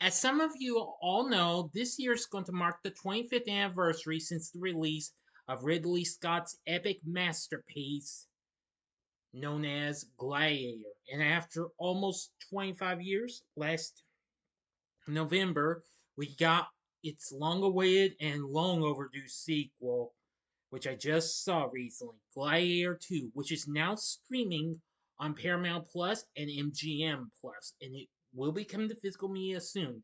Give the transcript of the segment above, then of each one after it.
As some of you all know, this year is going to mark the 25th anniversary since the release of Ridley Scott's epic masterpiece known as Gladiator. And after almost 25 years, last November, we got its long awaited and long overdue sequel, which I just saw recently, Gladiator II, which is now streaming on Paramount Plus and MGM Plus, and it will be coming to physical media soon.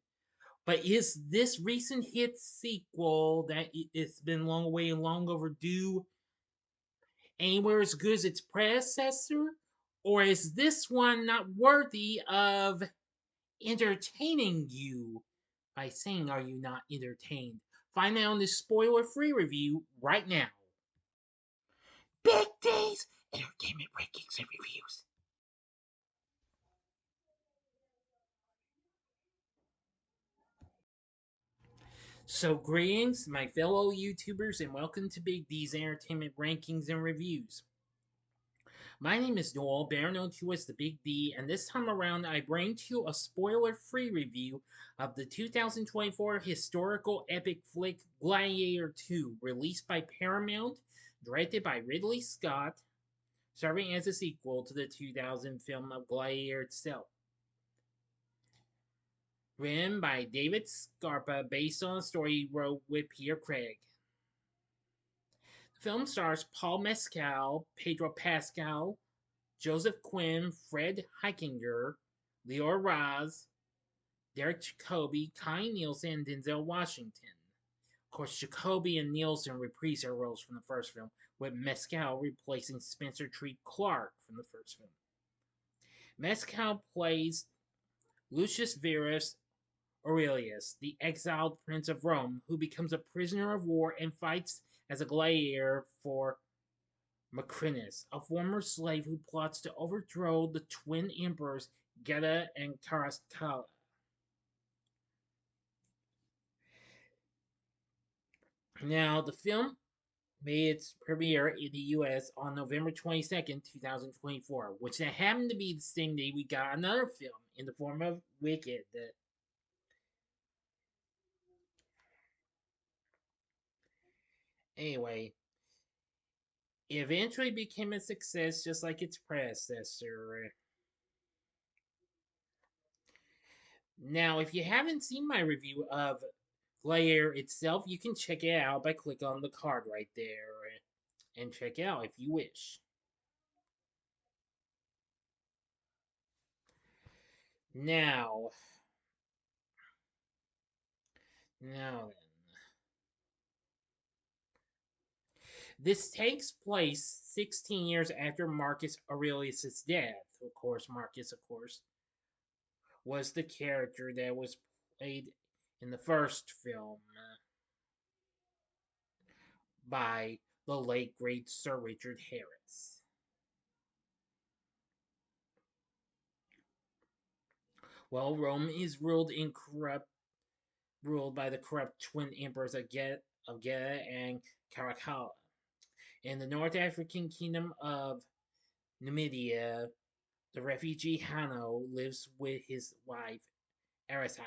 But is this recent hit sequel that it's been long awaited and long overdue anywhere as good as its predecessor? Or is this one not worthy of entertaining you? By saying, are you not entertained? Find out in this spoiler free review right now. Big D's Entertainment Rankings and Reviews. So, greetings, my fellow YouTubers, and welcome to Big D's Entertainment Rankings and Reviews. My name is Noel, better known to as the Big D, and this time around I bring to you a spoiler-free review of the 2024 historical epic flick Gladiator II, released by Paramount, directed by Ridley Scott, serving as a sequel to the 2000 film of Gladiator itself. Written by David Scarpa, based on a story he wrote with Peter Craig. The film stars Paul Mescal, Pedro Pascal, Joseph Quinn, Fred Hechinger, Lior Raz, Derek Jacobi, Connie Nielsen, and Denzel Washington. Of course, Jacobi and Nielsen reprise their roles from the first film, with Mescal replacing Spencer Treat Clark from the first film. Mescal plays Lucius Verus Aurelius, the exiled prince of Rome, who becomes a prisoner of war and fights as a gladiator for Macrinus, a former slave who plots to overthrow the twin emperors Geta and Caracalla. Now, the film made its premiere in the US on November 22nd, 2024, which happened to be the same day we got another film in the form of Wicked. Anyway, it eventually became a success just like its predecessor. Now, if you haven't seen my review of Gladiator itself, you can check it out by clicking on the card right there and check it out if you wish. Now, now then. This takes place 16 years after Marcus Aurelius' death. Of course, Marcus, was the character that was played in the first film by the late great Sir Richard Harris. Well, Rome is ruled by the corrupt twin emperors of Geta and Caracalla. In the North African kingdom of Numidia, the refugee Hanno lives with his wife Arasat.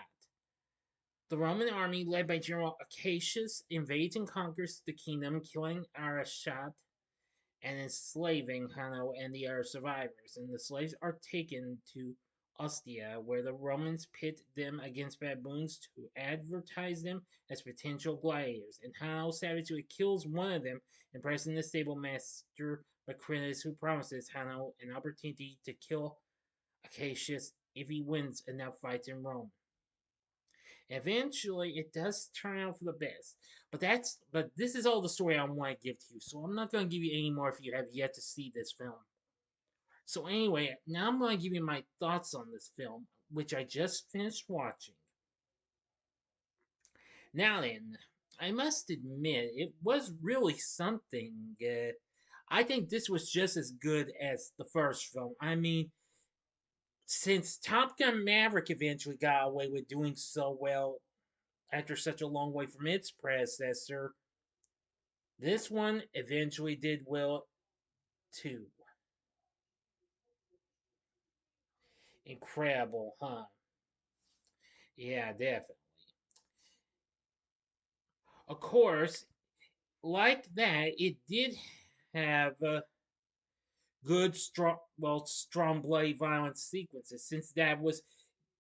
The Roman army, led by General Acacius, invades and conquers the kingdom, killing Arashat and enslaving Hanno and the other survivors. And the slaves are taken to Ostia, where the Romans pit them against baboons to advertise them as potential gladiators. And Hanno savagely kills one of them, impressing the stable master Macrinus, who promises Hanno an opportunity to kill Acacius if he wins enough fights in Rome. Eventually, it does turn out for the best. But this is all the story I want to give to you. So I'm not going to give you any more if you have yet to see this film. So anyway, now I'm going to give you my thoughts on this film, which I just finished watching. Now then, I must admit, it was really something. I think this was just as good as the first film. I mean, since Top Gun Maverick eventually got away with doing so well after such a long way from its predecessor, this one eventually did well too. Incredible, huh? Yeah, definitely. Of course, like that, it did have good, strong, bloody violence sequences, since that was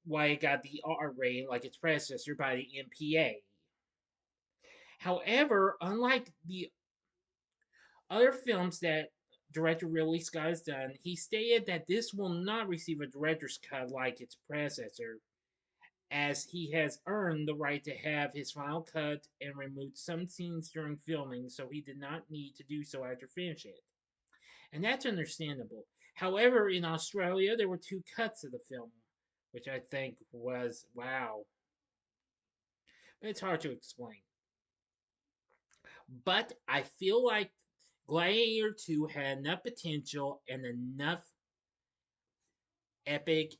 why it got the R rating like its predecessor by the MPA. However, unlike the other films that director Ridley Scott has done, he stated that this will not receive a director's cut like its predecessor, as he has earned the right to have his final cut and removed some scenes during filming, so he did not need to do so after finishing it. And that's understandable. However, in Australia, there were two cuts of the film, which I think was wow. It's hard to explain. But I feel like Gladiator II had enough potential and enough epic,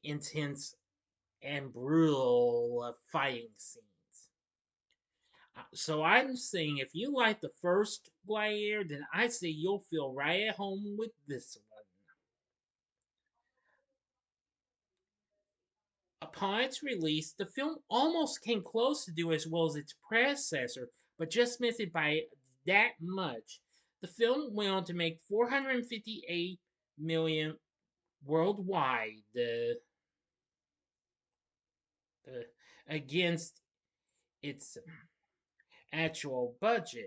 intense, and brutal fighting scenes. So I'm saying if you like the first Gladiator, then I say you'll feel right at home with this one. Upon its release, the film almost came close to do as well as its predecessor, but just missed it by that much. The film went on to make 458 million worldwide, uh, against its actual budget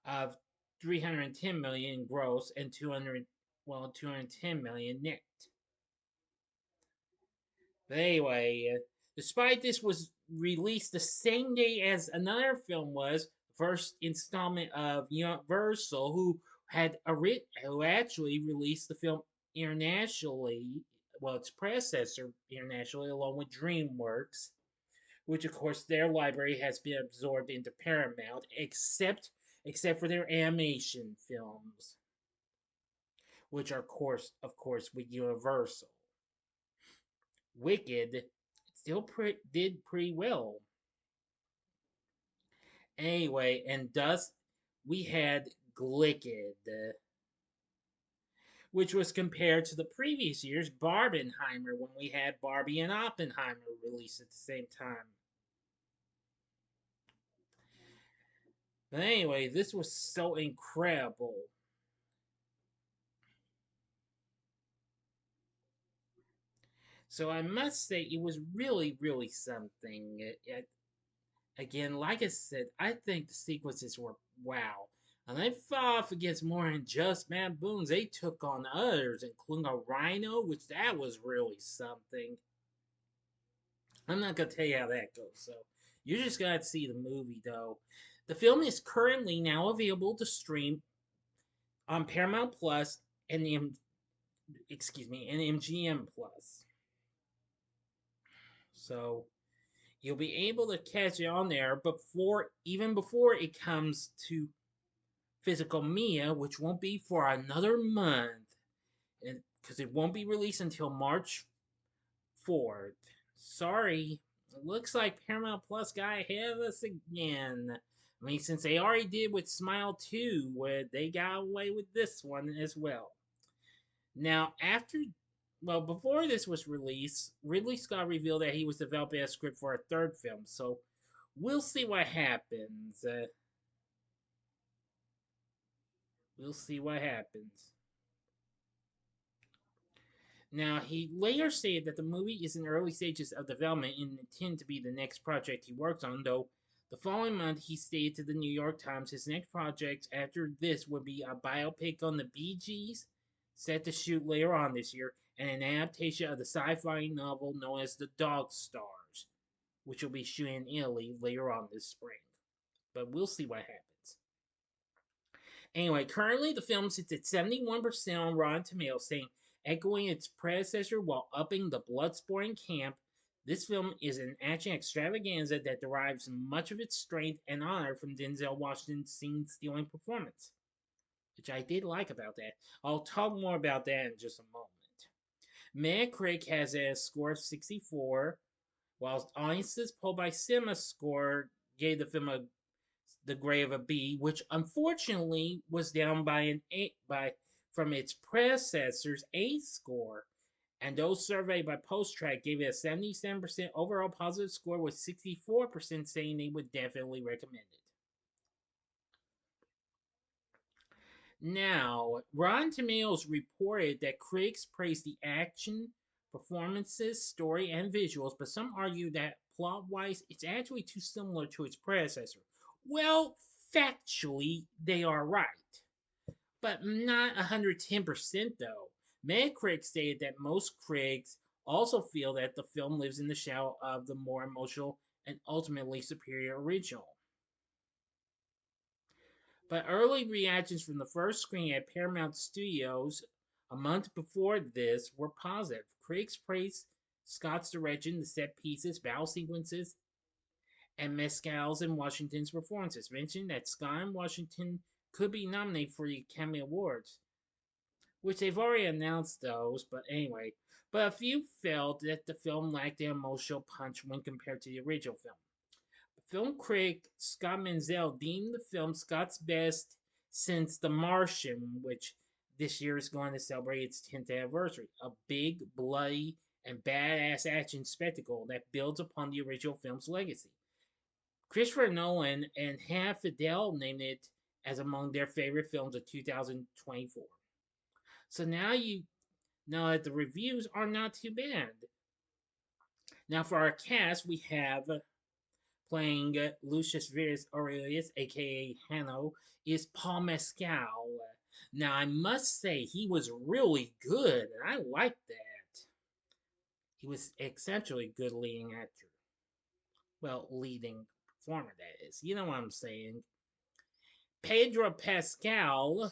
of 310 million gross and 210 million net. But anyway, despite this was released the same day as another film was, first installment of Universal, who actually released the film internationally, well, its predecessor internationally, along with DreamWorks, which of course their library has been absorbed into Paramount, except for their animation films, which are of course with Universal. Wicked still did pretty well. Anyway, and thus we had Glicked, which was compared to the previous year's Barbenheimer when we had Barbie and Oppenheimer released at the same time. But anyway, this was so incredible. So I must say, it was really, really something. Again, like I said, I think the sequences were wow. And they fought off against more than just baboons. They took on others, including a rhino, which that was really something. I'm not gonna tell you how that goes, so you just gotta see the movie though. The film is currently now available to stream on Paramount Plus and and MGM Plus. So you'll be able to catch it on there before it comes to physical media, which won't be for another month, because it won't be released until March 4th. Sorry, it looks like Paramount Plus got ahead of us again. I mean, since they already did with Smile 2, where they got away with this one as well. Now, before this was released, Ridley Scott revealed that he was developing a script for a third film, so we'll see what happens. We'll see what happens. Now, he later stated that the movie is in early stages of development and intended to be the next project he works on, though the following month he stated to the New York Times his next project after this would be a biopic on the Bee Gees, set to shoot later on this year, and an adaptation of the sci-fi novel known as The Dog Stars, which will be shooting in Italy later on this spring. But we'll see what happens. Anyway, currently the film sits at 71% on Rotten Tomatoes, saying echoing its predecessor while upping the bloodsport camp. This film is an action extravaganza that derives much of its strength and honor from Denzel Washington's scene-stealing performance, which I did like about that. I'll talk more about that in just a moment. Metacritic has a score of 64, while audiences polled by CinemaScore gave the film the grade of a B, which unfortunately was down by an 8 from its predecessor's A score. And those surveyed by PostTrack gave it a 77% overall positive score, with 64% saying they would definitely recommend it. Now, Rotten Tomatoes reported that critics praised the action, performances, story, and visuals, but some argue that plot-wise, it's actually too similar to its predecessor. Well, factually, they are right, but not 110% though. Metacritic stated that most critics also feel that the film lives in the shadow of the more emotional and ultimately superior original. But early reactions from the first screening at Paramount Studios a month before this were positive. Critics praised Scott's direction, the set pieces, battle sequences, and Mescal's and Washington's performances, mentioning that Scott and Washington could be nominated for the Academy Awards, which they've already announced those, but anyway. But a few felt that the film lacked an emotional punch when compared to the original film. Film critic Scott Menzel deemed the film Scott's best since The Martian, which this year is going to celebrate its 10th anniversary. A big, bloody, and badass action spectacle that builds upon the original film's legacy. Christopher Nolan and Hannah Fidel named it as among their favorite films of 2024. So now you know that the reviews are not too bad. Now for our cast, we have playing Lucius Verus Aurelius, aka Hanno, is Paul Mescal. Now I must say he was really good, and I liked that. He was exceptionally good leading actor. Well, leading performer, that is. You know what I'm saying. Pedro Pascal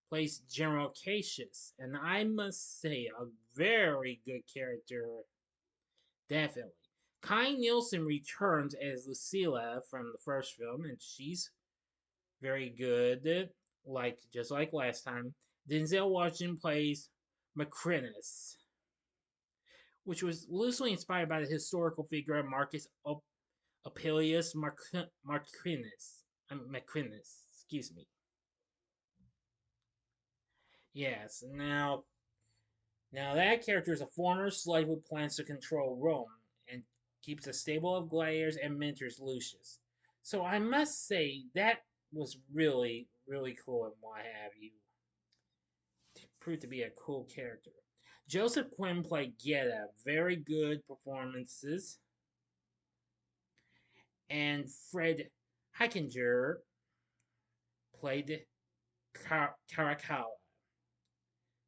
plays General Cassius, and I must say, a very good character, definitely. Connie Nielsen returns as Lucilla from the first film, and she's very good, like just like last time. Denzel Washington plays Macrinus, which was loosely inspired by the historical figure of Marcus Opilius Macrinus. Macrinus, excuse me. Yes, now that character is a former slave who plans to control Rome and keeps a stable of gladiators and mentors Lucius. So I must say that was really, really cool and what have you. Proved to be a cool character. Joseph Quinn played Geta, very good performances. And Fred Hechinger played Caracalla.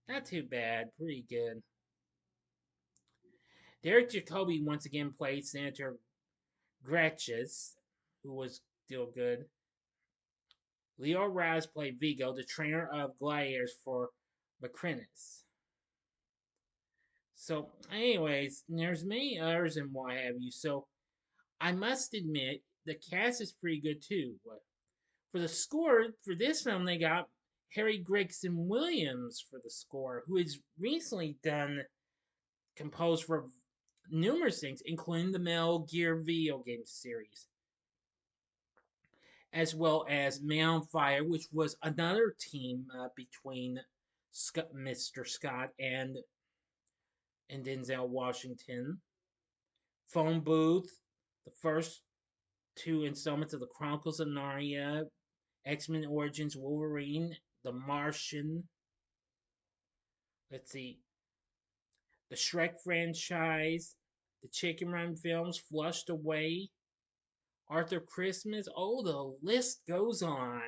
Not too bad, pretty good. Derek Jacobi once again played Senator Gratchis, who was still good. Lior Raz played Vigo, the trainer of gladiators for Macrinus. So, anyways, there's many others and what have you. So, I must admit, the cast is pretty good too. For the score for this film, they got Harry Gregson Williams for the score, who has recently composed for numerous things, including the Metal Gear video game series, as well as Man on Fire, which was another team between Mr. Scott and Denzel Washington. Phone Booth, the first two installments of the Chronicles of Narnia, X-Men Origins Wolverine, The Martian. Let's see, the Shrek franchise, the Chicken Run films, Flushed Away, Arthur Christmas. Oh, the list goes on.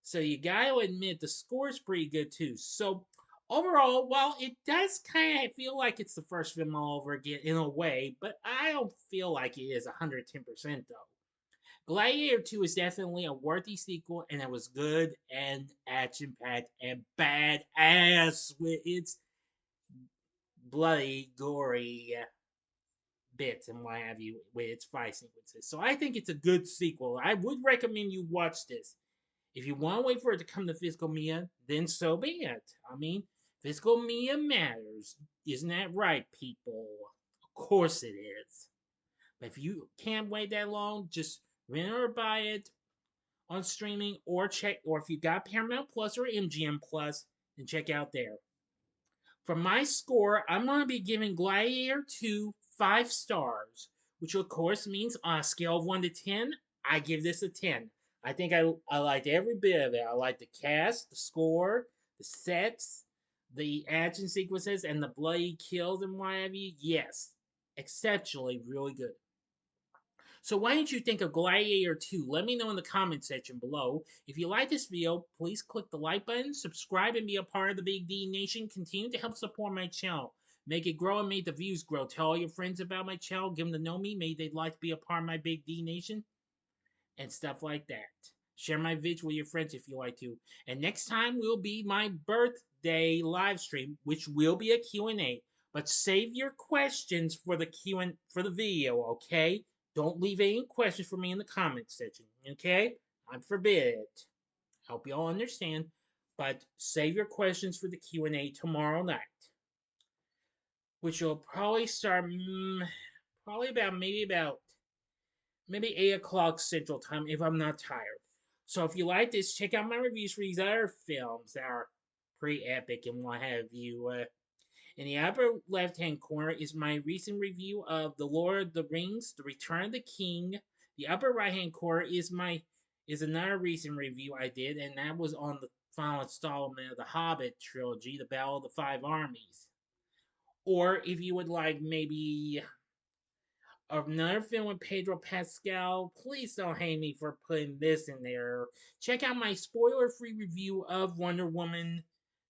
So you gotta admit the score's pretty good too. So overall, while it does kind of feel like it's the first film all over again in a way, but I don't feel like it is 110% though. Gladiator 2 is definitely a worthy sequel, and it was good and action packed and badass with its bloody, gory bits and what have you with its fight sequences. So I think it's a good sequel. I would recommend you watch this. If you want to wait for it to come to physical media, then so be it. I mean, physical media matters. Isn't that right, people? Of course it is. But if you can't wait that long, just rent or buy it on streaming or check, or if you got Paramount Plus or MGM Plus, then check out there. For my score, I'm going to be giving Gladiator 2 5 stars, which of course means on a scale of 1 to 10, I give this a 10. I think I liked every bit of it. I liked the cast, the score, the sets, the action sequences, and the bloody kills and what have you. Yes, exceptionally really good. So why didn't you think of Gladiator 2? Let me know in the comment section below. If you like this video, please click the like button, subscribe, and be a part of the Big D Nation. Continue to help support my channel. Make it grow and make the views grow. Tell all your friends about my channel. Give them to know me. Maybe they'd like to be a part of my Big D Nation and stuff like that. Share my vids with your friends if you like to. And next time will be my birthday live stream, which will be a Q&A. But save your questions for the for the video, okay? Don't leave any questions for me in the comment section, okay? I forbid it. Hope you all understand. But save your questions for the Q&A tomorrow night, which will probably start probably about maybe 8 o'clock Central Time if I'm not tired. So if you like this, check out my reviews for these other films that are pretty epic and what have you. In the upper left-hand corner is my recent review of The Lord of the Rings, The Return of the King. The upper right-hand corner is another recent review I did, and that was on the final installment of the Hobbit trilogy, The Battle of the Five Armies. Or if you would like maybe another film with Pedro Pascal, please don't hate me for putting this in there. Check out my spoiler-free review of Wonder Woman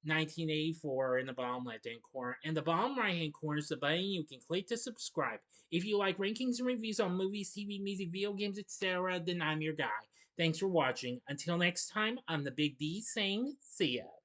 1984 in the bottom left-hand corner. And the bottom right-hand corner is the button you can click to subscribe. If you like rankings and reviews on movies, TV, music, video games, etc., then I'm your guy. Thanks for watching. Until next time, I'm the Big D saying see ya.